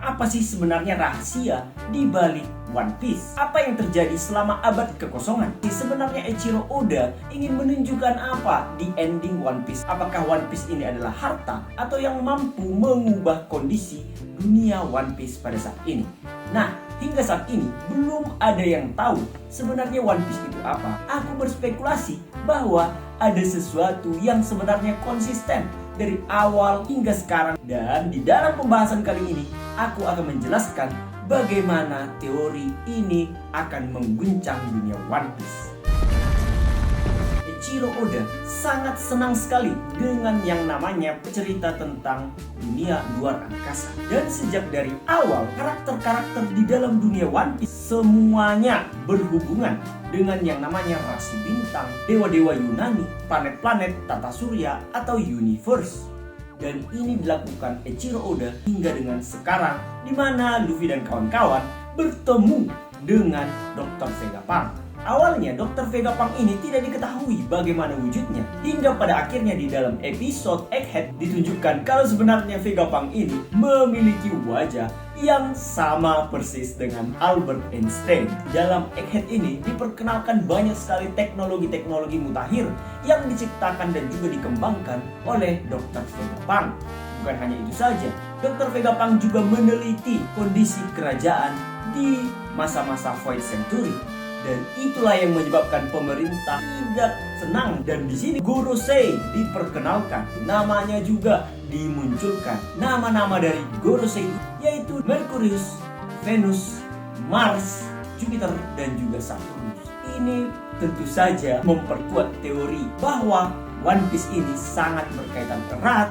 Apa sih sebenarnya rahasia di balik One Piece? Apa yang terjadi selama abad kekosongan? Sebenarnya Eiichiro Oda ingin menunjukkan apa di ending One Piece? Apakah One Piece ini adalah harta atau yang mampu mengubah kondisi dunia One Piece pada saat ini? Nah, hingga saat ini belum ada yang tahu sebenarnya One Piece itu apa. Aku berspekulasi bahwa ada sesuatu yang sebenarnya konsisten dari awal hingga sekarang, dan di dalam pembahasan kali ini aku akan menjelaskan bagaimana teori ini akan mengguncang dunia One Piece. Eiichiro Oda sangat senang sekali dengan yang namanya cerita tentang dunia luar angkasa. Dan sejak dari awal, karakter-karakter di dalam dunia One Piece semuanya berhubungan dengan yang namanya rasi bintang, dewa-dewa Yunani, planet-planet, tata surya, atau universe. Dan ini dilakukan Eiichiro Oda hingga dengan sekarang, di mana Luffy dan kawan-kawan bertemu dengan Dr. Vegapunk. Awalnya Dr. Vegapunk ini tidak diketahui bagaimana wujudnya, hingga pada akhirnya di dalam episode Egghead ditunjukkan kalau sebenarnya Vegapunk ini memiliki wajah yang sama persis dengan Albert Einstein. Dalam Egghead ini diperkenalkan banyak sekali teknologi-teknologi mutakhir yang diciptakan dan juga dikembangkan oleh Dr. Vegapunk. Bukan hanya itu saja, Dr. Vegapunk juga meneliti kondisi kerajaan di masa-masa Void Century. Dan itulah yang menyebabkan pemerintah tidak senang. Dan di sini Gorosei diperkenalkan, namanya juga dimunculkan. Nama-nama dari Gorosei yaitu Merkurius, Venus, Mars, Jupiter, dan juga Saturnus. Ini tentu saja memperkuat teori bahwa One Piece ini sangat berkaitan erat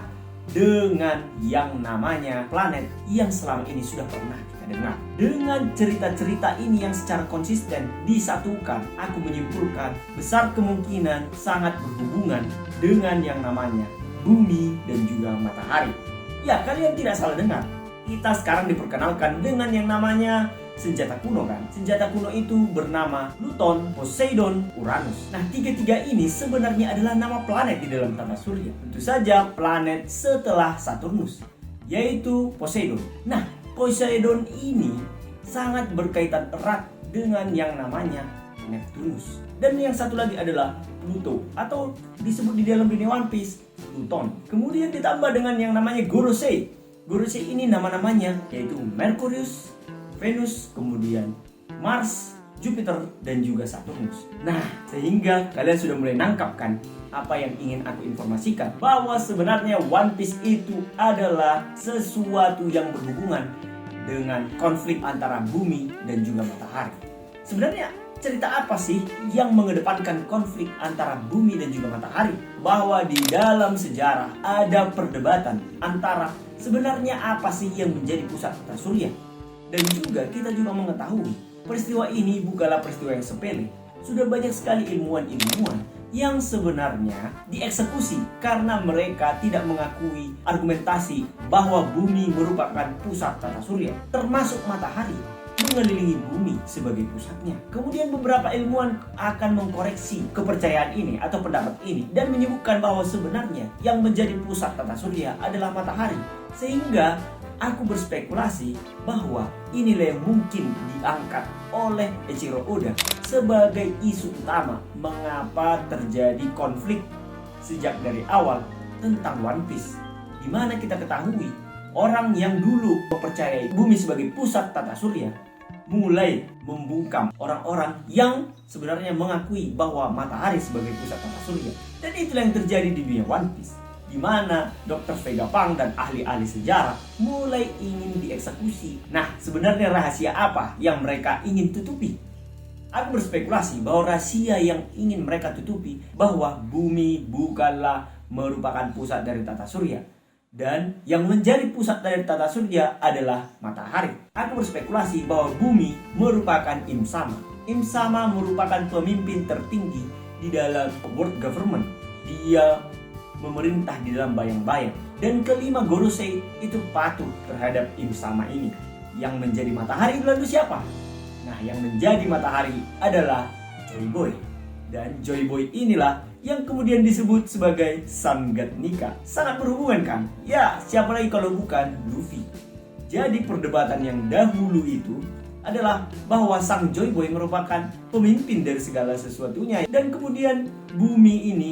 dengan yang namanya planet yang selama ini sudah pernah kita dengar. Dengan cerita-cerita ini yang secara konsisten disatukan, aku menyimpulkan besar kemungkinan sangat berhubungan dengan yang namanya bumi dan juga matahari. Ya, kalian tidak salah dengar. Kita sekarang diperkenalkan dengan yang namanya senjata kuno kan. Senjata kuno itu bernama Pluton, Poseidon, Uranus. Nah, tiga-tiga ini sebenarnya adalah nama planet di dalam tata surya. Tentu saja planet setelah Saturnus, yaitu Poseidon. Nah, Poseidon ini sangat berkaitan erat dengan yang namanya Neptunus. Dan yang satu lagi adalah Pluto, atau disebut di dalam dunia One Piece Pluton. Kemudian ditambah dengan yang namanya Gorosei. Gorosei ini nama-namanya yaitu Merkurius, Venus, kemudian Mars, Jupiter, dan juga Saturnus. Nah, sehingga kalian sudah mulai nangkap kan apa yang ingin aku informasikan, bahwa sebenarnya One Piece itu adalah sesuatu yang berhubungan dengan konflik antara bumi dan juga matahari. Sebenarnya cerita apa sih yang mengedepankan konflik antara bumi dan juga matahari? Bahwa di dalam sejarah ada perdebatan antara sebenarnya apa sih yang menjadi pusat tata surya. Dan juga kita juga mengetahui peristiwa ini bukanlah peristiwa yang sepele. Sudah banyak sekali ilmuwan-ilmuwan yang sebenarnya dieksekusi karena mereka tidak mengakui argumentasi bahwa bumi merupakan pusat tata surya, termasuk matahari mengelilingi bumi sebagai pusatnya. Kemudian beberapa ilmuwan akan mengkoreksi kepercayaan ini atau pendapat ini dan menyebutkan bahwa sebenarnya yang menjadi pusat tata surya adalah matahari. Sehingga aku berspekulasi bahwa inilah yang mungkin diangkat oleh Eiichiro Oda sebagai isu utama mengapa terjadi konflik sejak dari awal tentang One Piece. Di mana kita ketahui orang yang dulu mempercayai bumi sebagai pusat tata surya mulai membungkam orang-orang yang sebenarnya mengakui bahwa matahari sebagai pusat tata surya. Dan itulah yang terjadi di dunia One Piece, di mana Dr. Vegapunk dan ahli-ahli sejarah mulai ingin dieksekusi. Nah, sebenarnya rahasia apa yang mereka ingin tutupi? Aku berspekulasi bahwa rahasia yang ingin mereka tutupi bahwa bumi bukanlah merupakan pusat dari tata surya, dan yang menjadi pusat dari tata surya adalah matahari. Aku berspekulasi bahwa bumi merupakan Im Sama. Im Sama merupakan pemimpin tertinggi di dalam world government. Dia memerintah di dalam bayang-bayang. Dan kelima, Gorosei itu patuh terhadap Im Sama ini. Yang menjadi matahari lalu siapa? Nah, yang menjadi matahari adalah Joy Boy. Dan Joy Boy inilah yang kemudian disebut sebagai Sun God Nika. Sangat berhubungan kan? Ya, siapa lagi kalau bukan Luffy. Jadi perdebatan yang dahulu itu adalah bahwa Sang Joy Boy merupakan pemimpin dari segala sesuatunya, dan kemudian bumi ini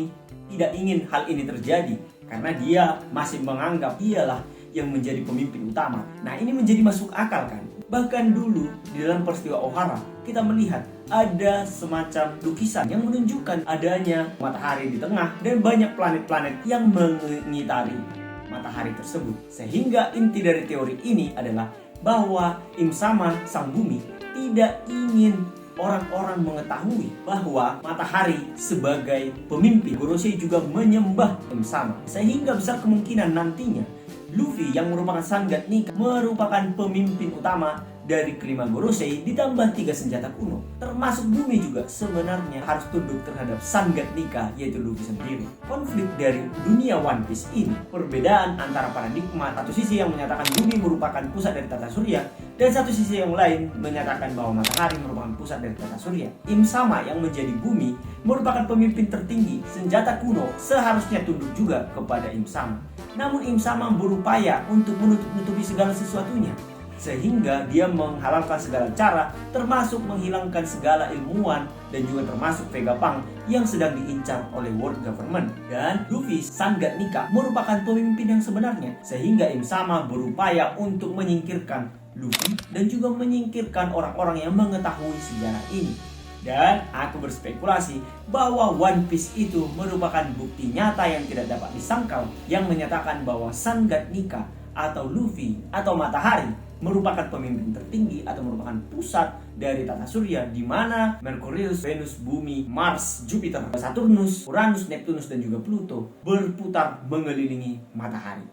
tidak ingin hal ini terjadi karena dia masih menganggap dialah yang menjadi pemimpin utama. Nah, ini menjadi masuk akal kan? Bahkan dulu di dalam peristiwa Ohara kita melihat ada semacam lukisan yang menunjukkan adanya matahari di tengah dan banyak planet-planet yang mengitari matahari tersebut. Sehingga inti dari teori ini adalah bahwa Im Sama, sang bumi, tidak ingin orang-orang mengetahui bahwa matahari sebagai pemimpin. Gorosei juga menyembah Im Sama, sehingga besar kemungkinan nantinya Luffy yang merupakan Sangat Nika merupakan pemimpin utama dari kelima Gorosei ditambah 3 senjata kuno. Termasuk bumi juga sebenarnya harus tunduk terhadap Sangat Nika, yaitu Luffy sendiri. Konflik dari dunia One Piece ini, perbedaan antara paradigma, satu sisi yang menyatakan bumi merupakan pusat dari tata surya dan satu sisi yang lain menyatakan bahwa matahari merupakan pusat dari tata surya. Im Sama yang menjadi bumi merupakan pemimpin tertinggi. Senjata kuno seharusnya tunduk juga kepada Im Sama. Namun Im Sama berupaya untuk menutup-nutupi segala sesuatunya, sehingga dia menghalalkan segala cara, termasuk menghilangkan segala ilmuwan dan juga termasuk Vegapunk yang sedang diincar oleh World Government. Dan Luffy, Sangat Nika, merupakan pemimpin yang sebenarnya, sehingga Im Sama berupaya untuk menyingkirkan Luffy dan juga menyingkirkan orang-orang yang mengetahui sejarah ini. Dan aku berspekulasi bahwa One Piece itu merupakan bukti nyata yang tidak dapat disangkal yang menyatakan bahwa Sangat Nika atau Luffy atau matahari merupakan pemimpin tertinggi atau merupakan pusat dari tata surya, di mana Merkurius, Venus, Bumi, Mars, Jupiter, Saturnus, Uranus, Neptunus dan juga Pluto berputar mengelilingi matahari.